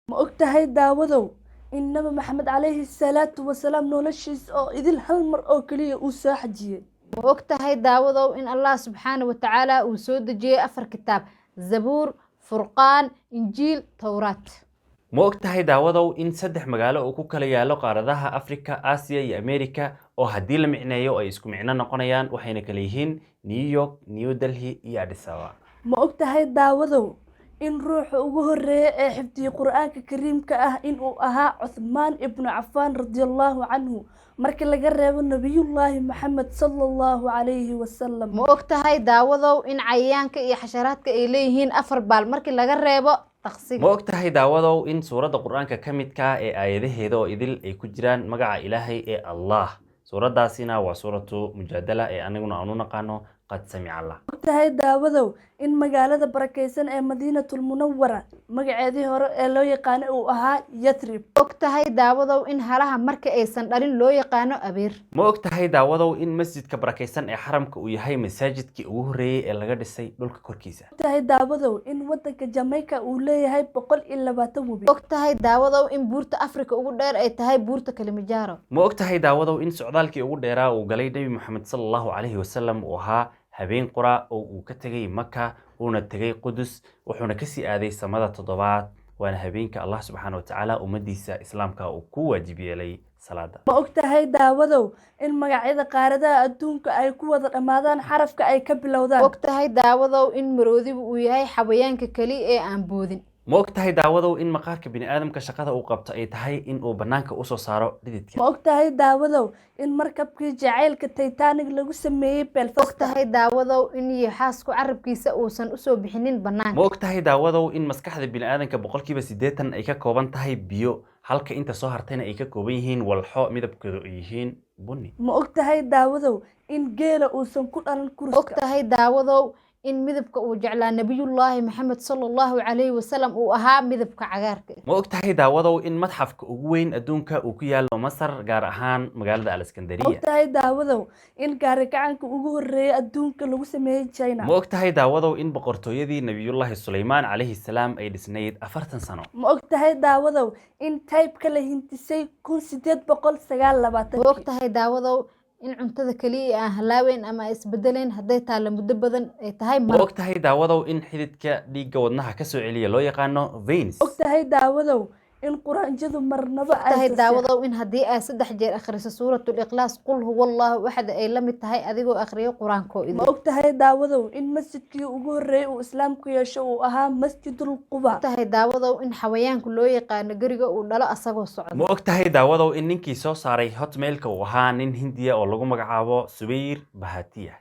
Ma ogtahay daawadow in Nabi Maxamed calayhi salaatu wasalaam noloshiisa oo idil hal mar oo kaliya uu soo xajiyay? ma ogtahay daawadow in Allah subxaanahu wa tacaala uu soo dejiyey 4 kitaab: Zabuur, Furqaan, Injiil, Towraat. ma ogtahay daawadow in 3 magaalo uu ku kala yaalo qaaradaha Afrika, Aasiya iyo Ameerika oo haddii la micneeyo ay isku micno noqonayaan waxayna kala yihiin New York, New Delhi iyo Addis Ababa. Ma ogtahay daawadow in ruuxa ugu horeeya ee xifdiyay Qur'aanka Kariimka ah in uu ahaa Cuthmaan ibn Affan radiyallahu anhu markii laga reebo Nabiyullaahi Maxamed sallallahu calayhi wasallam? ma ogtahay daawadow in cayayaanka iyo xasharaadka ay leeyihiin 4 baal markii laga reebo taqsiga? ma ogtahay daawadow in suuradda qur-aanka ka midka ah ee aayadaheeda oo idil ay ku jiraan magaca Ilaahay ee Allah. suuradaasina waa suuratu Mujaadala ee aniguna aan u naqaano qad samica Allah. Ma ogtahay daawadow in magaalada barakeysan ee Madiinatul Munawwara magaceedii hore ee loo yaqaanay uu ahaa Yathrib? ma ogtahay daawadow in halaha marka aysan dhalin loo yaqaano abeer? ma ogtahay daawadow in masjidka barakeysan ee xaramka uu yahay masaajidkii ugu horeeyay ee laga dhisay dhulka korkiisa? Ma ogtahay daawadow in wadanka Jamaica uu leeyahay 120 webi? ma ogtahay daawadow in buurta Afrika ugu dheer ay tahay buurta Kilimanjaro? ma ogtahay daawadow in socdaalkii ugu dheeraa uu galay Nabi Maxamed sallallahu calayhi wasallam uu ahaa habeen qura oo uu ka tegay Maka uuna tegay Qudus wuxuuna ka sii aaday samada 7aad waana habeenka Allah subxaanahu wa ta'ala ummadiisa islaamka uu ku waajib yeelay salaada? Ma ogtahay daawadow in magacyada qaaradaha adduunka ay ku wada dhamaadaan xarafka ay ka bilowdaan? ma ogtahay daawadow in maroodigu uu yahay xawayaanka kaliya ee aan boodin? ma ogtahay daawadow in maqaarka bini'aadamka shaqada uu qabto ay tahay in uu bannaanka u soo saaro dhididka? Ma ogtahay daawadow in markabkii jacaylka Titanic lagu sameeyay ma Belfast? ogtahay daawadow in yaxaasku carabkiisa uusan u soo bixinin bannaanka? ma ogtahay daawadow in maskaxda bini'aadamka 80% ay ka kooban tahay biyo halka inta soo hartayna ay ka kooban yihiin walxo midabkoodu ay yihiin bunni? Ma ogtahay daawadow in geela uusan ku dhalan ma kurska? ogtahay daawadow in midabka uu jeclaa Nabiyullaahi Maxamed sallallahu calayhi wasallam uu ahaa midabka cagaarka? ma ogtahay daawadow in madxafka ugu weyn adduunka uu ku yaalo Masar gaar ahaan magaalada Ma Alexandria? ogtahay daawadow in gaari gacanka ugu horeeya adduunka lagu sameeyay China? ma ogtahay daawadow in boqortooyadii Nabiyullaahi Suleymaan calayhi salaam ay dhisnayd 40 sano? Ma ogtahay daawadow in taybka la hintisay 1829? ma ogtahay daawadow in cuntada kaliya aan halaaweyn ama ay isbedeleen hadday taalo muddo badan ay tahay ma maraq? ogtahay daawadow in xididka dhiigga wadnaha ka soo celiya loo yaqaano veins? Ma ogtahay daawadow in quraanjadu marnaba ma ogtahay aysan daawadow in haddii aad 3 jeer akhriso suuratul ikhlaas qul huwallahu axad ay la mid tahay adigoo akhriyo qur-aankoo Ma idil? ogtahay daawadow in masjidkii ugu horeeyay uu islaamku yeesho uu ahaa Masjidul Quba? ma ogtahay daawadow in xawayaanku loo yaqaano gariga uu dhalo asagoo socda? ma ogtahay daawadow in ninkii soo saaray hotmailka uu ahaa nin Hindiya oo lagu magacaabo Subayr Bahatiya?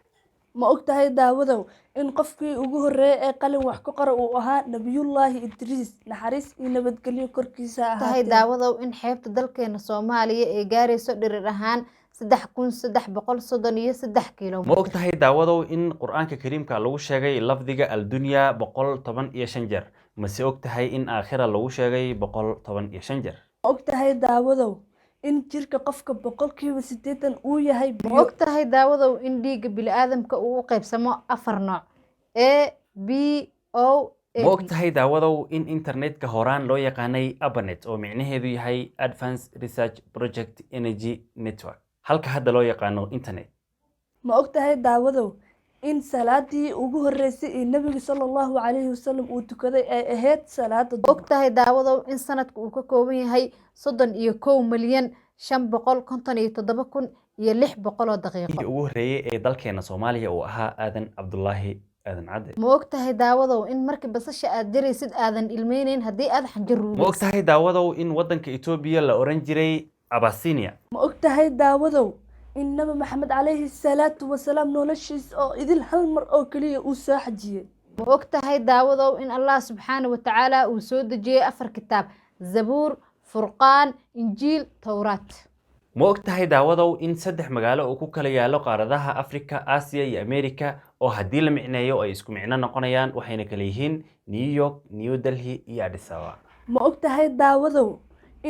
Ma ogtahay daawadow in qofkii ugu horeeyay ee qalin wax ku qora uu ahaa Nabiyullaahi Idriis naxariis iyo nabadgelyo korkiisa ma ogtahay ahaatee? daawadow in xeebta dalkeena Soomaaliya ay gaarayso dhirir ahaan 3333 kiiloomitir? ma ogtahay daawadow in qur-aanka kariimka lagu sheegay lafdiga aldunya 115 jeer mase ogtahay in aakhira lagu sheegay 115 jeer? Ma ogtahay daawadow in jirka qofka 80% uu yahay ma biyo? ogtahay daawadow in dhiigga bini'aadamka uu u qaybsamo 4 nooc: A, B, O, ma ogtahay daawadow in internetka horaan loo yaqaanay ARPANET oo micnaheedu yahay Advanced Research Project Energy Network halka hadda loo yaqaano internet? Ma ogtahay daawadow in salaadii ugu horeysay ee Nabiga sallallahu calayhi wasallam uu tukaday ay ahayd salaada ma duhur? ogtahay daawadow in sanadku uu ka kooban yahay 31,557,600 daqiiqo? ninkii ugu horeeyay ee dalkeena Soomaaliya uu ahaa Aadan Cabdullaahi Aadan Cadde? ma ogtahay daawadow in markii basasha aad jaraysid aadan ilmeyneyn haddii aad xanjar ma ruugaysid? ogtahay daawadow in waddanka Itoobiya la oran jiray Abyssinia? Ma ogtahay daawadow in Nabi Maxamed calayhi salaatu wasalaam noloshiisa oo idil hal mar oo kaliya uu soo xajiyay? ma ogtahay daawadow in Allah subxaanahu wa tacaala uu soo dejiyey 4 kitaab: Zabuur, Furqaan, Injiil, Towraat? ma ogtahay daawadow in 3 magaalo uu ku kala yaalo qaaradaha Afrika, Aasiya iyo Ameerika oo haddii la micneeyo ay isku micno noqonayaan waxayna kala yihiin New York, New Delhi iyo Addis Ababa? Ma ogtahay daawadow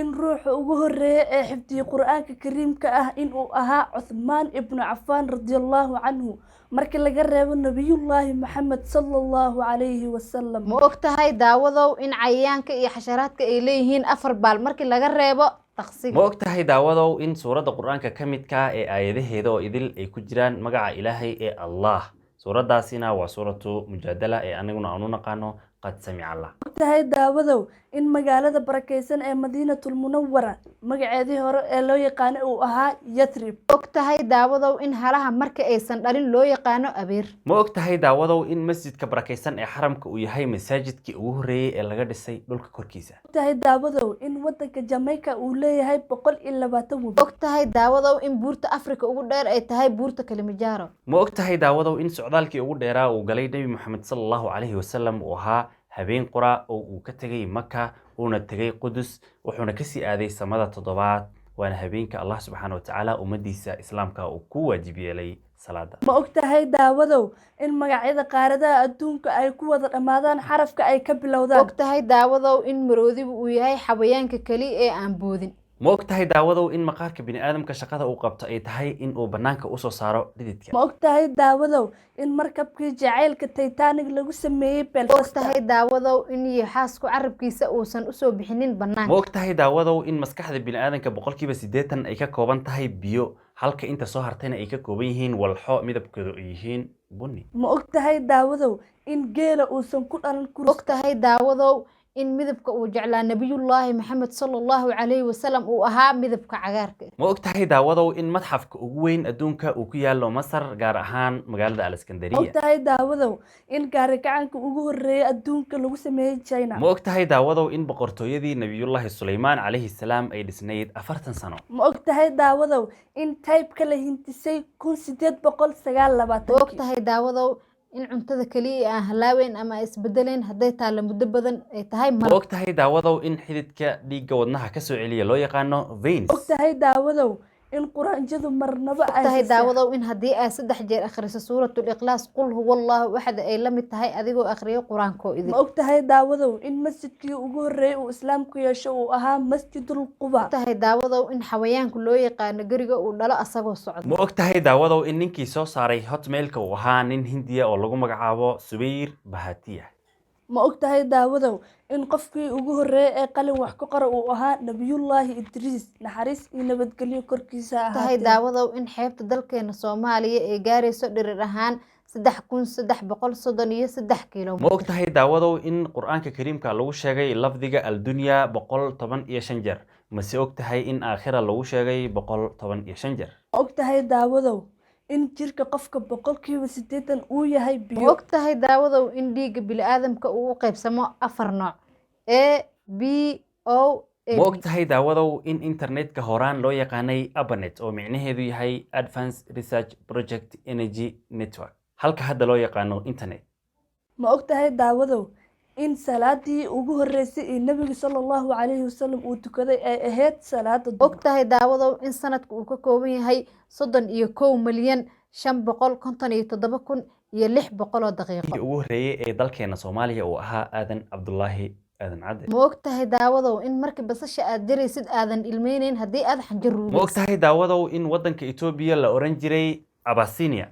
in ruuxa ugu horeeya ee xifdiyey qur-aanka kariimka ah inuu ahaa Cuthmaan ibnu Cafaan radiyallahu canhu markii laga reebo nabiyullaahi maxamed sallallahu calayhi wasalam. ma og tahay daawadow in cayayaanka iyo xasharaadka ay leeyihiin afar baal markii laga reebo taqsiga. ma og tahay daawadow in suuradda qur-aanka ka midka ah ee aayadaheeda oo idil ay ku jiraan magaca ilaahay ee allah. suuraddaasina waa suuratu mujaadala ee aniguna aan u naqaano qad samica allah. Ma og tahay daawadow in magaalada barakeysan ee madiinatul munawwara magaceedii hore ee loo yaqaano uu ahaa Yathrib. ma og tahay daawadow in halaha marka aysan dhalin loo yaqaano abeer. ma og tahay daawadow in masjidka barakeysan ee xaramka uu yahay masaajidkii ugu horreeyey ee laga dhisay dhulka korkiisa. Ma og tahay daawadow in wadanka Jamaica uu leeyahay 120 ma webi. og tahay daawadow in buurta Afrika ugu dheer ay tahay buurta Kilimanjaro. ma og tahay daawadow in socdaalkii ugu dheeraa uu galay nebi maxamed sallallahu calayhi wasalam uu ahaa habeen qura oo uu ka tegay maka uuna tegay qudus wuxuuna kasii aaday samada toddobaad waana habeenka allah subxaana wa tacaala ummadiisa islaamka uu ku waajib yeelay salaada. Ma og tahay daawadow in magacyada qaaradaha adduunka ay ku wada dhammaadaan xarafka ay ka ma bilowdaan. og tahay daawadow in maroodigu uu yahay xawayaanka kaliya ee aan boodin. ma og tahay daawadow in maqaarka bini'aadamka shaqada uu qabto ay tahay in uu bannaanka usoo saaro dhididka. Ma og tahay daawadow in markabkii jacaylka Titanic lagu sameeyey ma og Belfast. tahay daawadow in yaxaasku carabkiisa uusan usoo bixinin ma bannaanka. og tahay daawadow in maskaxda bini'aadamka boqolkiiba 80 ay ka kooban tahay biyo halka inta soo hartayna ay ka kooban yihiin walxo midabkoodu ay yihiin bunni. Ma og tahay daawadow in geela uusan ku dhalan ma kurus. og tahay daawadow in midabka uu jeclaa nabiyullaahi maxamed sallallahu calayhi wasalam uu ahaa midabka cagaarka. ma og tahay daawadow in madxafka ugu weyn adduunka uu ku yaalo masar gaar ahaan magaalada Ma og aleskandariya. tahay daawadow in gaari gacanka ugu horeeyay adduunka lagu sameeyey China. ma og tahay daawadow in boqortooyadii nabiyullaahi suleymaan calayhi salaam ay dhisnayd 40 sano. Ma og tahay daawadow in taybka la hintisay 1829. ma og tahay daawadow in cuntada kaliya aan halaaweyn ama isbedelayn hadday taalla muddo badan ay tahay ma malab. og tahay daawadow in xididka dhiigga wadnaha ka soo celiya loo yaqaano veins. Ma og tahay daawadow in quraanjadu marnaba ma og tahay ay daawadow in haddii aad 3 jeer akhriso suuratul ikhlaas qul huwallahu axad ay la mid tahay adigoo akhriyo qur-aankoo idin. Ma og tahay daawadow in masjidkii ugu horeeyay uu islaamku yeesho uu ahaa Masjidul Quba. ma og tahay daawadow in xawayaanku loo yaqaano geriga uu dhalo asagoo socda. ma og tahay daawadow in ninkii soo saaray hotmailka uu ahaa nin hindiya oo lagu magacaabo Subayr Bahatiya. Ma og tahay daawadow in qofkii ugu horeeyay ee qalin wax ku qora uu ahaa nabiyullaahi Idriis naxariis iyo nabadgelyo korkiisa ma og tahay ahaatee. daawadow in xeebta dalkeena Soomaaliya ay gaarayso dhirir ahaan 3333 kiiloomitir. ma og tahay daawadow in qur-aanka kariimka lagu sheegay lafdiga aldunya 115 jeer mase og tahay in aakhira lagu sheegay 115 jeer. Ma og tahay daawadow in jirka qofka 80% uu yahay ma biyo. og tahay daawadow in dhiigga bini'aadamka uu u qaybsamo 4 nooc A B O ma og AB. tahay daawadow in internetka horaan loo yaqaanay ARPANET oo micnaheedu yahay Advanced Research Project Energy Network halka hadda loo yaqaano internet. Ma og tahay daawadow in salaadii ugu horeysay ee nabiga sallallahu calayhi wasallam uu tukaday ay ahayd salaada ma og tahay daawadow in sanadku uu ka kooban yahay 31,557,600 oo daqiiqo. ninkii ugu horreeyay ee dalkeena Soomaaliya uu ahaa aadan Cabdullaahi aadan cadde. ma og tahay daawadow in markii basasha aad jaraysid aadan ilmeynayn haddii aad xanjar ma og ruugaysid. tahay daawadow in waddanka Itoobiya la oran jiray Abyssinia.